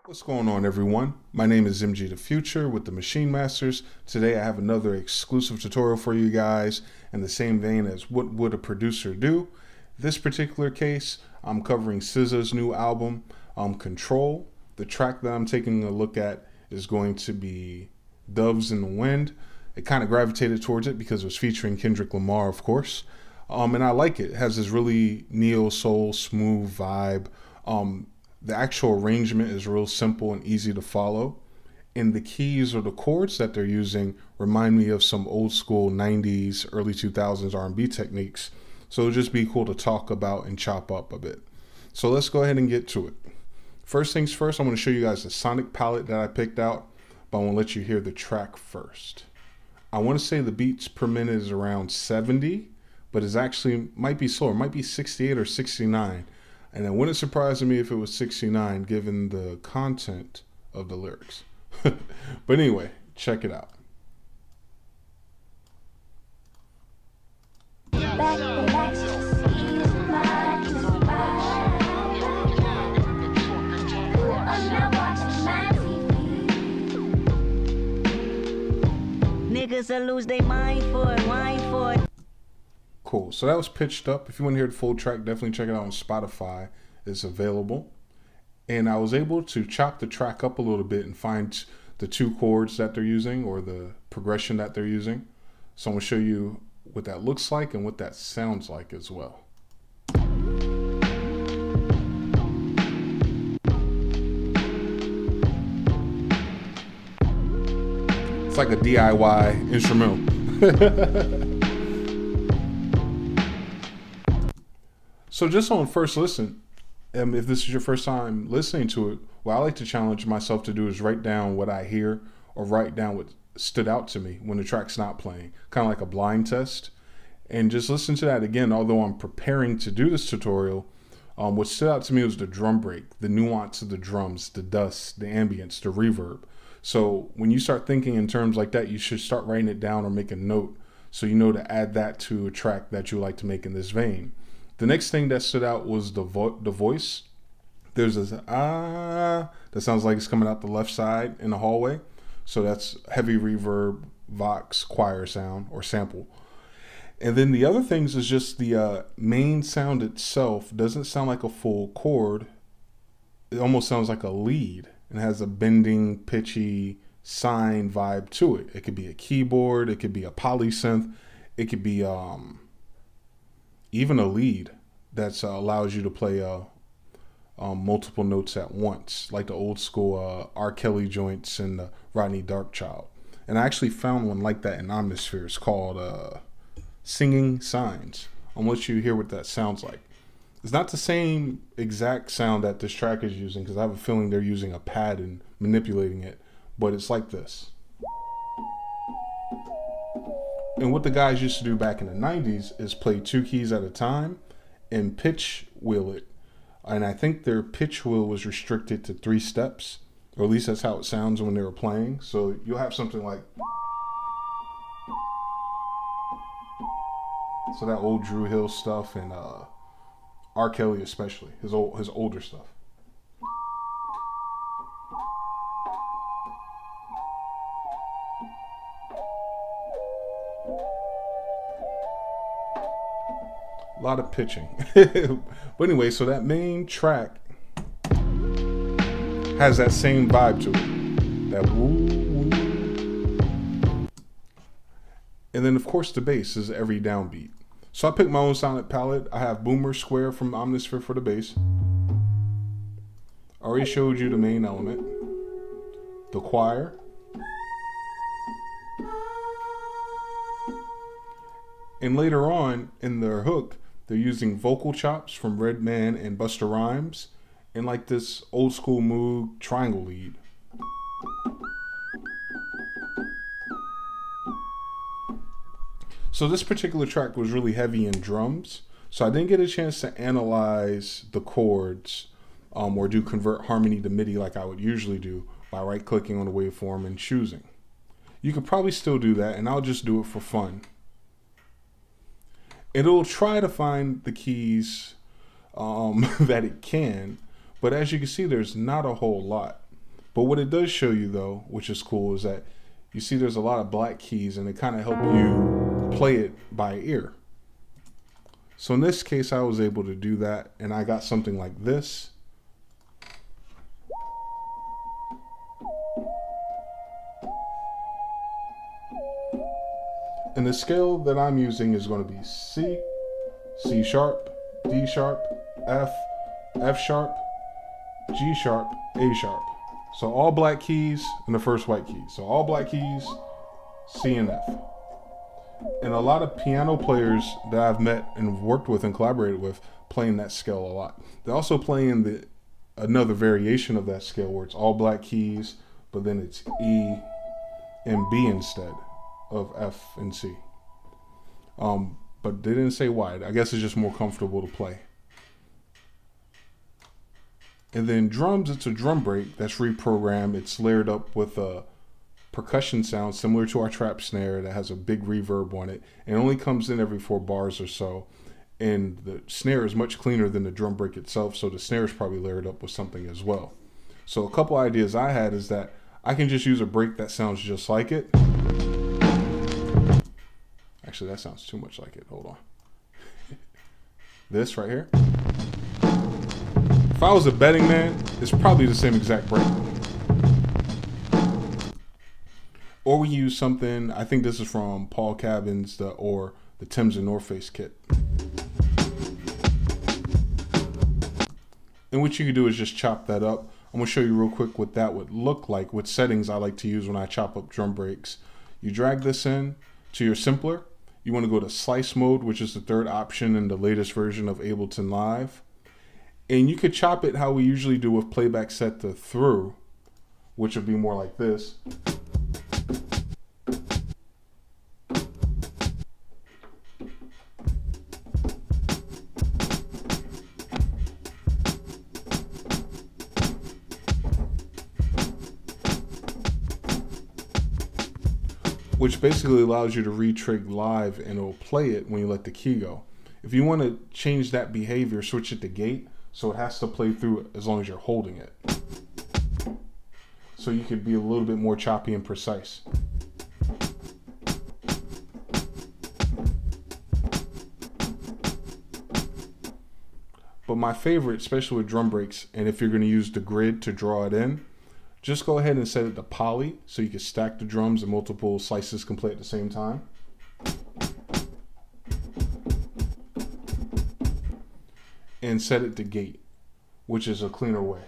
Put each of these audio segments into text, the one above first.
What's going on, everyone? My name is MGTheFuture with the Maschine Masters. Today I have another exclusive tutorial for you guys in the same vein as what would a producer do. This particular case, I'm covering SZA's new album, Control. The track that I'm taking a look at is going to be Doves in the Wind. It kind of gravitated towards it because it was featuring Kendrick Lamar, of course. And I like it. It has this really neo-soul, smooth vibe. The actual arrangement is real simple and easy to follow. And the keys or the chords that they're using remind me of some old school 90s, early 2000s R&B techniques. So it'll just be cool to talk about and chop up a bit. So let's go ahead and get to it. First things first, I'm going to show you guys the sonic palette that I picked out, but I want to let you hear the track first. I want to say the beats per minute is around 70, but it's actually might be slower, might be 68 or 69. And it wouldn't surprise me if it was 69 given the content of the lyrics. But anyway, check it out. Niggas will lose their mind for it, wine for it. Cool, so that was pitched up. If you want to hear the full track, definitely check it out on Spotify. It's available. And I was able to chop the track up a little bit and find the two chords that they're using or the progression that they're using. So I'm going to show you what that looks like and what that sounds like as well. It's like a DIY instrumental. So just on first listen, if this is your first time listening to it, what I like to challenge myself to do is write down what I hear or write down what stood out to me when the track's not playing, kind of like a blind test. And just listen to that again, although I'm preparing to do this tutorial. What stood out to me was the drum break, the nuance of the drums, the dust, the ambience, the reverb. So when you start thinking in terms like that, you should start writing it down or make a note so you know to add that to a track that you like to make in this vein. The next thing that stood out was the voice. There's this that sounds like it's coming out the left side in the hallway. So that's heavy reverb, vox, choir sound or sample. And then the other things is just the main sound itself doesn't sound like a full chord. It almost sounds like a lead and has a bending, pitchy sine vibe to it. It could be a keyboard, it could be a polysynth, it could be even a lead that allows you to play multiple notes at once, like the old school R. Kelly joints and the Rodney Darkchild. And I actually found one like that in Omnisphere. It's called Singing Signs. I'm gonna let you hear what that sounds like. It's not the same exact sound that this track is using because I have a feeling they're using a pad and manipulating it, but it's like this. And what the guys used to do back in the 90s is play two keys at a time and pitch wheel it. And I think their pitch wheel was restricted to 3 steps, or at least that's how it sounds when they were playing. So you'll have something like, so that old Drew Hill stuff and R. Kelly especially, his older stuff. A lot of pitching. But anyway, so that main track has that same vibe to it. That woo woo. And then of course the bass is every downbeat. So I picked my own sonic palette. I have Boomer Square from Omnisphere for the bass. I already showed you the main element. The choir. And later on in their hook, they're using vocal chops from Redman and Busta Rhymes and like this old school Moog triangle lead. So this particular track was really heavy in drums. So I didn't get a chance to analyze the chords or do convert harmony to MIDI like I would usually do by right clicking on the waveform and choosing. You could probably still do that, and I'll just do it for fun. It'll try to find the keys that it can, but as you can see, there's not a whole lot. But what it does show you though, which is cool, is that you see there's a lot of black keys and it kind of help you play it by ear. So in this case, I was able to do that, and I got something like this. And the scale that I'm using is going to be C, C sharp, D sharp, F, F sharp, G sharp, A sharp. So all black keys and the first white key. So all black keys, C and F. And a lot of piano players that I've met and worked with and collaborated with playing that scale a lot. They're also playing another variation of that scale where it's all black keys, but then it's E and B instead of F and C. But they didn't say why. I guess it's just more comfortable to play. And then drums, it's a drum break that's reprogrammed. It's layered up with a percussion sound similar to our trap snare that has a big reverb on it. And it only comes in every 4 bars or so. And the snare is much cleaner than the drum break itself, so the snare is probably layered up with something as well. So a couple ideas I had is that I can just use a break that sounds just like it. Actually, that sounds too much like it. Hold on. This right here. If I was a betting man, it's probably the same exact break. Or we use something, I think this is from Paul Cabin's or the Thames and North Face kit. And what you can do is just chop that up. I'm gonna show you real quick what that would look like, what settings I like to use when I chop up drum breaks. You drag this in to your simpler. You wanna go to slice mode, which is the 3rd option in the latest version of Ableton Live. And you could chop it how we usually do with playback set to through, which would be more like this. Which basically allows you to retrig live and it'll play it when you let the key go. If you want to change that behavior, switch it to gate, so it has to play through as long as you're holding it. So you could be a little bit more choppy and precise. But my favorite, especially with drum breaks, and if you're going to use the grid to draw it in, just go ahead and set it to poly so you can stack the drums and multiple slices can play at the same time. And set it to gate, which is a cleaner way.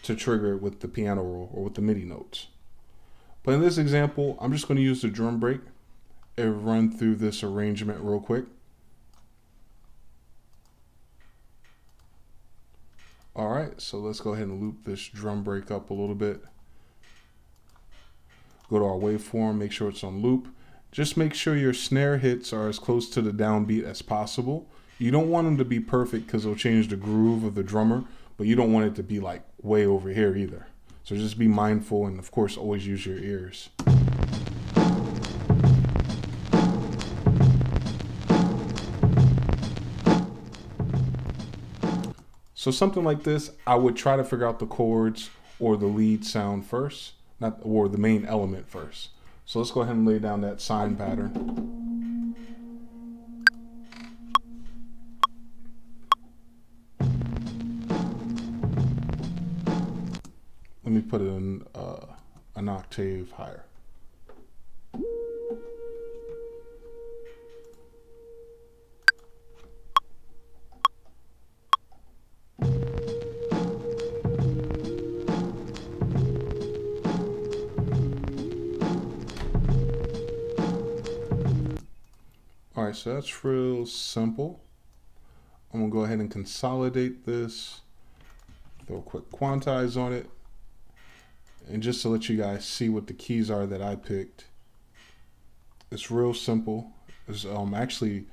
To trigger it with the piano roll or with the MIDI notes. But in this example, I'm just going to use the drum break and run through this arrangement real quick. All right, so let's go ahead and loop this drum break up a little bit. Go to our waveform, make sure it's on loop. Just make sure your snare hits are as close to the downbeat as possible. You don't want them to be perfect because it'll change the groove of the drummer, but you don't want it to be like way over here either. So just be mindful and of course always use your ears. So something like this, I would try to figure out the chords or the lead sound first, or the main element first. So let's go ahead and lay down that sine pattern. Let me put it in an octave higher. All right, so that's real simple. I'm gonna go ahead and consolidate this, throw a quick quantize on it. And just to let you guys see what the keys are that I picked, it's real simple. It's actually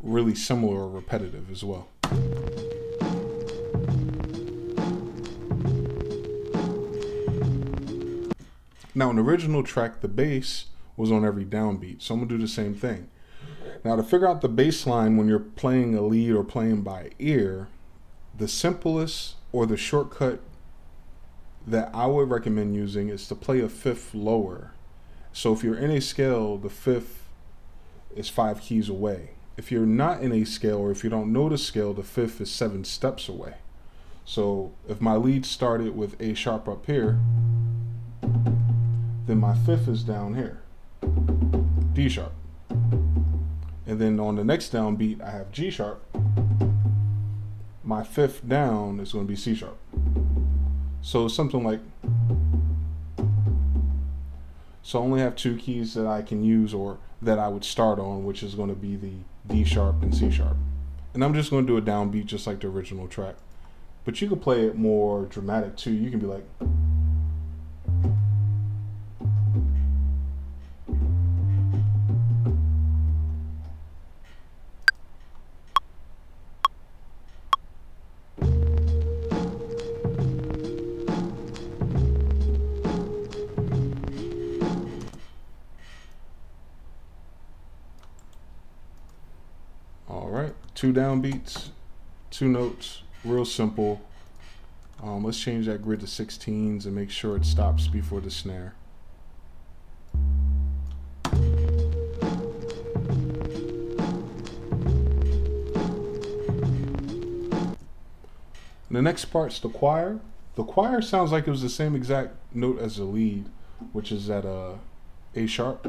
really similar or repetitive as well. Now in the original track, the bass was on every downbeat. So I'm gonna do the same thing. Now to figure out the bass line when you're playing a lead or playing by ear, the simplest or the shortcut that I would recommend using is to play a fifth lower. So if you're in a scale, the fifth is 5 keys away. If you're not in a scale, or if you don't know the scale, the fifth is 7 steps away. So if my lead started with A sharp up here, then my fifth is down here, D sharp. And then on the next downbeat, I have G sharp. My fifth down is going to be C sharp. So something like, so I only have 2 keys that I can use, or that I would start on, which is going to be the D sharp and C sharp. And I'm just going to do a downbeat just like the original track. But you could play it more dramatic too. You can be like, all right, 2 downbeats, 2 notes, real simple. Let's change that grid to 16s and make sure it stops before the snare. And the next part's the choir. The choir sounds like it was the same exact note as the lead, which is at A sharp.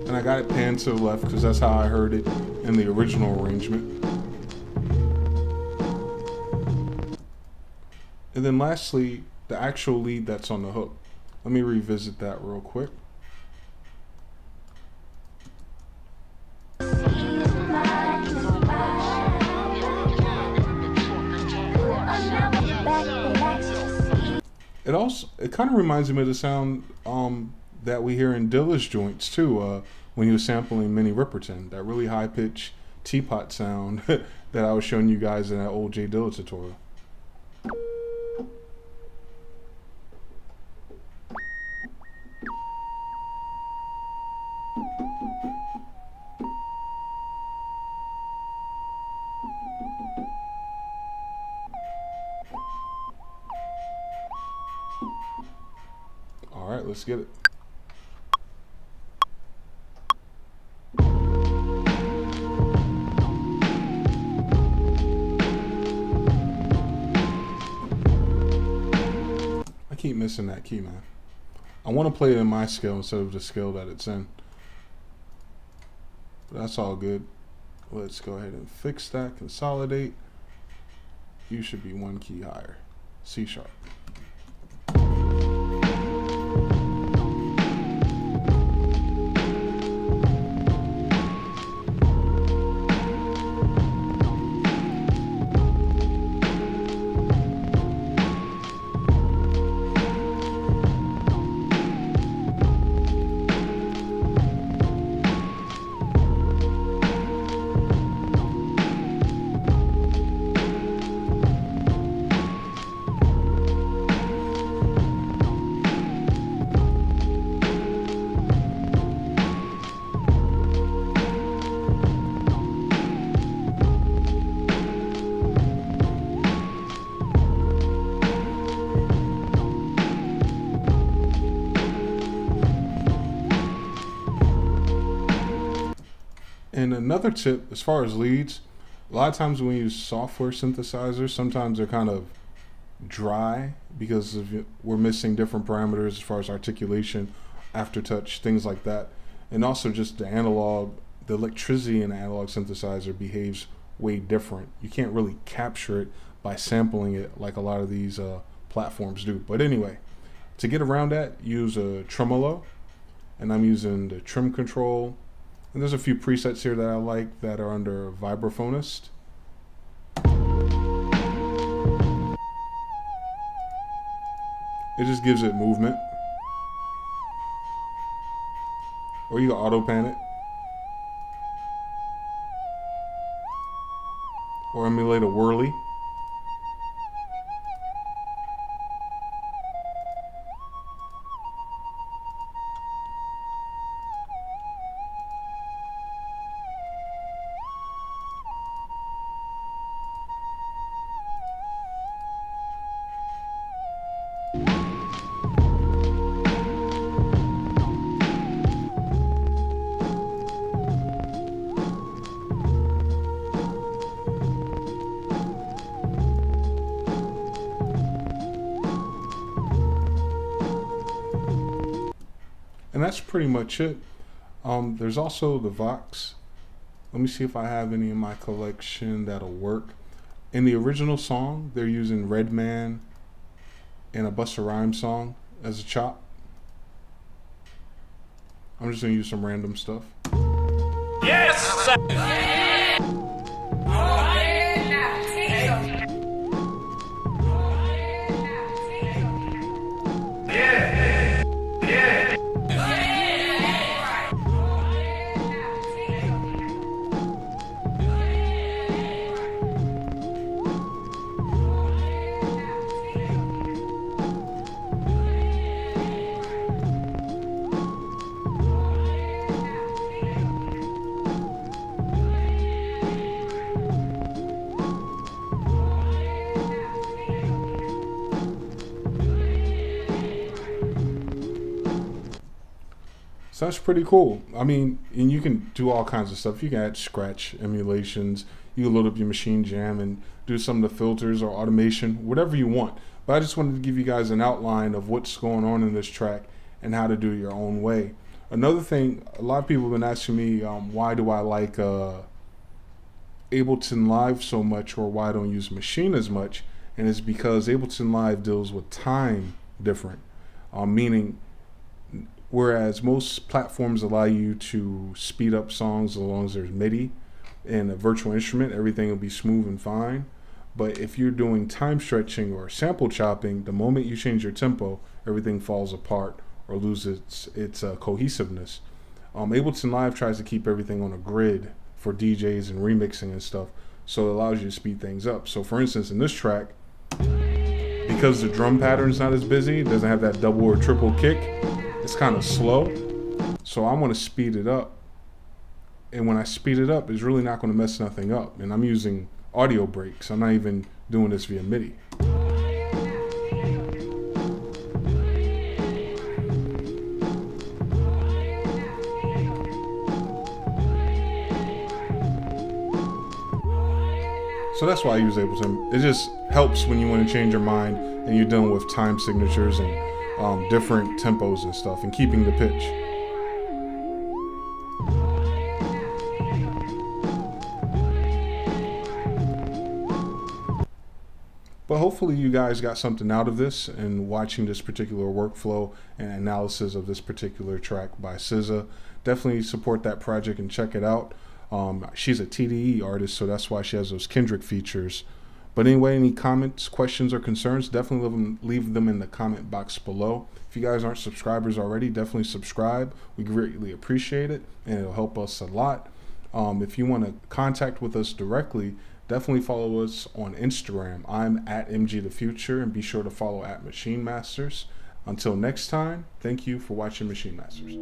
And I got it panned to the left because that's how I heard it in the original arrangement. And then lastly, the actual lead that's on the hook. Let me revisit that real quick. It kind of reminds me of the sound that we hear in Dilla's joints too, when he was sampling Minnie Riperton, that really high pitched teapot sound that I was showing you guys in that old J Dilla tutorial. All right, let's get it. I keep missing that key, man. I want to play it in my scale instead of the scale that it's in. But that's all good. Let's go ahead and fix that, consolidate. You should be 1 key higher, C sharp. And another tip, as far as leads, a lot of times when we use software synthesizers, sometimes they're kind of dry because we're missing different parameters as far as articulation, aftertouch, things like that. And also just the analog, the electricity in an analog synthesizer behaves way different. You can't really capture it by sampling it like a lot of these platforms do. But anyway, to get around that, use a tremolo, and I'm using the trim control. And there's a few presets here that I like that are under vibraphonist. It just gives it movement. Or you can auto pan it. Or emulate a whirly. And that's pretty much it. There's also the Vox. Let me see if I have any in my collection that'll work. In the original song, they're using Redman and a Busta Rhymes song as a chop. I'm just gonna use some random stuff. Yes! So that's pretty cool. I mean, and you can do all kinds of stuff. You can add scratch emulations. You can load up your Machine Jam and do some of the filters or automation, whatever you want. But I just wanted to give you guys an outline of what's going on in this track and how to do it your own way. Another thing, a lot of people have been asking me, why do I like Ableton Live so much, or why I don't use Maschine as much? And it's because Ableton Live deals with time different, meaning whereas most platforms allow you to speed up songs as long as there's MIDI and a virtual instrument, everything will be smooth and fine. But if you're doing time stretching or sample chopping, the moment you change your tempo, everything falls apart or loses its cohesiveness. Ableton Live tries to keep everything on a grid for DJs and remixing and stuff, so it allows you to speed things up. So for instance, in this track, because the drum pattern's not as busy, it doesn't have that double or triple kick, it's kind of slow, so I want to speed it up. And when I speed it up, it's really not going to mess nothing up. And I'm using audio breaks. I'm not even doing this via MIDI. So that's why I use Ableton. It just helps when you want to change your mind and you're dealing with time signatures and different tempos and stuff, and keeping the pitch. But hopefully you guys got something out of this and watching this particular workflow and analysis of this particular track by SZA. Definitely support that project and check it out. She's a TDE artist, so that's why she has those Kendrick features. But anyway, any comments, questions, or concerns, definitely leave them in the comment box below. If you guys aren't subscribers already, definitely subscribe. We greatly appreciate it, and it'll help us a lot. If you want to contact with us directly, definitely follow us on Instagram. I'm at MGTheFuture, and be sure to follow at Maschine Masters. Until next time, thank you for watching Maschine Masters.